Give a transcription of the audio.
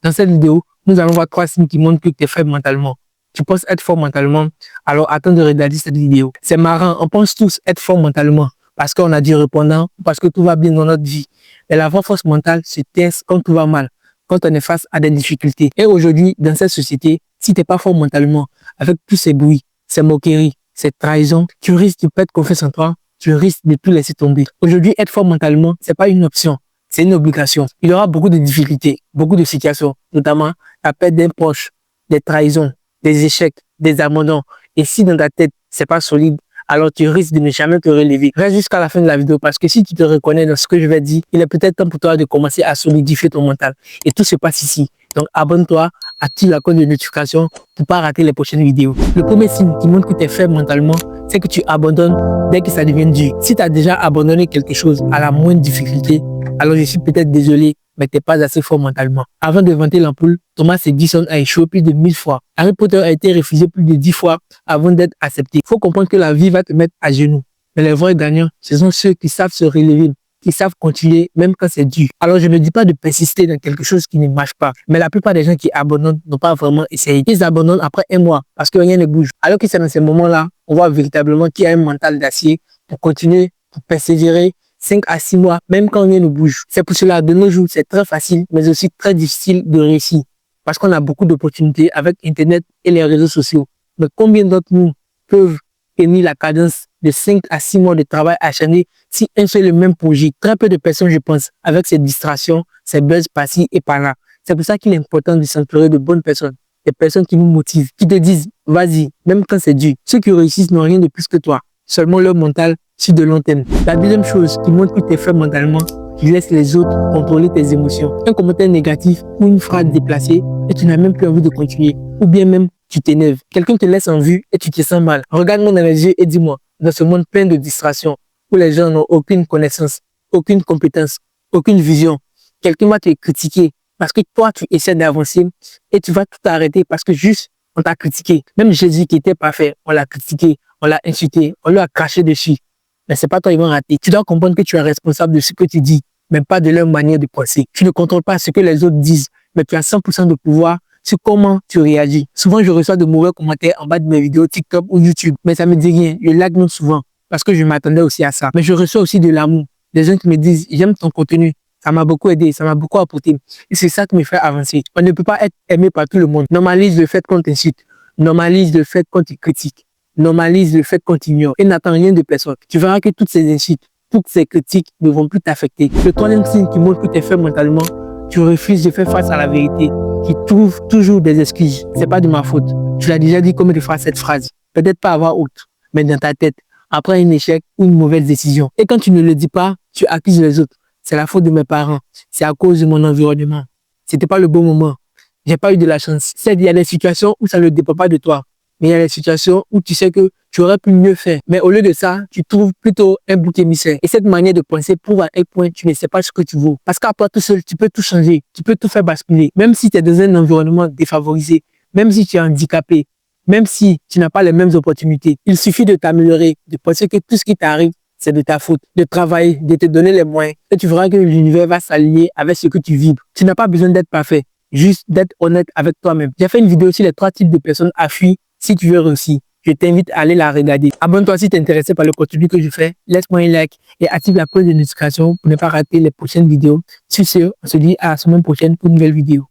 Dans cette vidéo, nous allons voir 3 signes qui montrent que tu es faible mentalement. Tu penses être fort mentalement, alors attends de regarder cette vidéo. C'est marrant, on pense tous être fort mentalement parce qu'on a dit répondant, parce que tout va bien dans notre vie. Mais la vraie force mentale se teste quand tout va mal, quand on est face à des difficultés. Et aujourd'hui, dans cette société, si tu n'es pas fort mentalement, avec tous ces bruits, ces moqueries, ces trahisons, tu risques de perdre confiance en toi, tu risques de tout laisser tomber. Aujourd'hui, être fort mentalement, c'est pas une option, c'est une obligation. Il y aura beaucoup de difficultés, beaucoup de situations, notamment la perte d'un proche, des trahisons, des échecs, des abandons. Et si dans ta tête, c'est pas solide, alors tu risques de ne jamais te relever. Reste jusqu'à la fin de la vidéo parce que si tu te reconnais dans ce que je vais dire, il est peut-être temps pour toi de commencer à solidifier ton mental. Et tout se passe ici. Donc abonne-toi, active la cloche de notification pour pas rater les prochaines vidéos. Le premier signe qui montre que tu es faible mentalement, c'est que tu abandonnes dès que ça devient dur. Si tu as déjà abandonné quelque chose à la moindre difficulté, alors je suis peut-être désolé, mais tu n'es pas assez fort mentalement. Avant de vanter l'ampoule, Thomas Edison a échoué plus de 1000 fois. Harry Potter a été refusé plus de 10 fois avant d'être accepté. Il faut comprendre que la vie va te mettre à genoux. Mais les vrais gagnants, ce sont ceux qui savent se relever, qui savent continuer même quand c'est dur. Alors je ne dis pas de persister dans quelque chose qui ne marche pas. Mais la plupart des gens qui abandonnent n'ont pas vraiment essayé. Ils abandonnent après 1 mois parce que rien ne bouge. Alors que c'est dans ces moments-là, on voit véritablement qu'il y a un mental d'acier pour continuer, pour persévérer 5 à 6 mois, même quand rien ne bouge. C'est pour cela, de nos jours, c'est très facile, mais aussi très difficile de réussir. Parce qu'on a beaucoup d'opportunités avec Internet et les réseaux sociaux. Mais combien d'entre nous peuvent tenir la cadence de 5 à 6 mois de travail acharné si un seul et même projet? Très peu de personnes, je pense, avec ces distractions, ces buzz par-ci et par-là. C'est pour ça qu'il est important de s'entourer de bonnes personnes. Des personnes qui nous motivent, qui te disent, vas-y, même quand c'est dur. Ceux qui réussissent n'ont rien de plus que toi. Seulement leur mental sur de long terme. La deuxième chose qui montre que tu es faible mentalement, tu laisses les autres contrôler tes émotions. Un commentaire négatif ou une phrase déplacée et tu n'as même plus envie de continuer. Ou bien même, tu t'énerves. Quelqu'un te laisse en vue et tu te sens mal. Regarde-moi dans les yeux et dis-moi, dans ce monde plein de distractions, où les gens n'ont aucune connaissance, aucune compétence, aucune vision, quelqu'un va te critiquer parce que toi, tu essaies d'avancer et tu vas tout arrêter parce que juste, on t'a critiqué. Même Jésus qui était parfait, on l'a critiqué, on l'a insulté, on lui a craché dessus. Mais c'est pas toi, ils vont rater. Tu dois comprendre que tu es responsable de ce que tu dis, mais pas de leur manière de penser. Tu ne contrôles pas ce que les autres disent, mais tu as 100% de pouvoir sur comment tu réagis. Souvent, je reçois de mauvais commentaires en bas de mes vidéos TikTok ou YouTube, mais ça me dit rien. Je lag non souvent parce que je m'attendais aussi à ça. Mais je reçois aussi de l'amour. Des gens qui me disent, j'aime ton contenu. Ça m'a beaucoup aidé, ça m'a beaucoup apporté. Et c'est ça qui me fait avancer. On ne peut pas être aimé par tout le monde. Normalise le fait qu'on t'insulte. Normalise le fait qu'on te critique. Normalise le fait qu'on t'ignore et n'attends rien de personne. Tu verras que toutes ces insultes, toutes ces critiques ne vont plus t'affecter. Le troisième signe qui montre que tu es faible mentalement, tu refuses de faire face à la vérité. Tu trouves toujours des excuses. C'est pas de ma faute. Tu l'as déjà dit combien de fois cette phrase. Peut-être pas à voix haute, mais dans ta tête, après un échec ou une mauvaise décision. Et quand tu ne le dis pas, tu accuses les autres. C'est la faute de mes parents. C'est à cause de mon environnement. C'était pas le bon moment. J'ai pas eu de la chance. Il y a des situations où ça ne dépend pas de toi. Mais il y a des situations où tu sais que tu aurais pu mieux faire. Mais au lieu de ça, tu trouves plutôt un bouc émissaire. Et cette manière de penser prouve à quel point tu ne sais pas ce que tu vaux. Parce qu'à toi tout seul, tu peux tout changer. Tu peux tout faire basculer. Même si tu es dans un environnement défavorisé, même si tu es handicapé, même si tu n'as pas les mêmes opportunités, il suffit de t'améliorer, de penser que tout ce qui t'arrive, c'est de ta faute, de travailler, de te donner les moyens. Et tu verras que l'univers va s'aligner avec ce que tu vibres. Tu n'as pas besoin d'être parfait, juste d'être honnête avec toi-même. J'ai fait une vidéo sur les 3 types de personnes à fuir. Si tu veux réussir, je t'invite à aller la regarder. Abonne-toi si tu es intéressé par le contenu que je fais. Laisse-moi un like et active la cloche de notification pour ne pas rater les prochaines vidéos. Sur ce, on se dit à la semaine prochaine pour une nouvelle vidéo.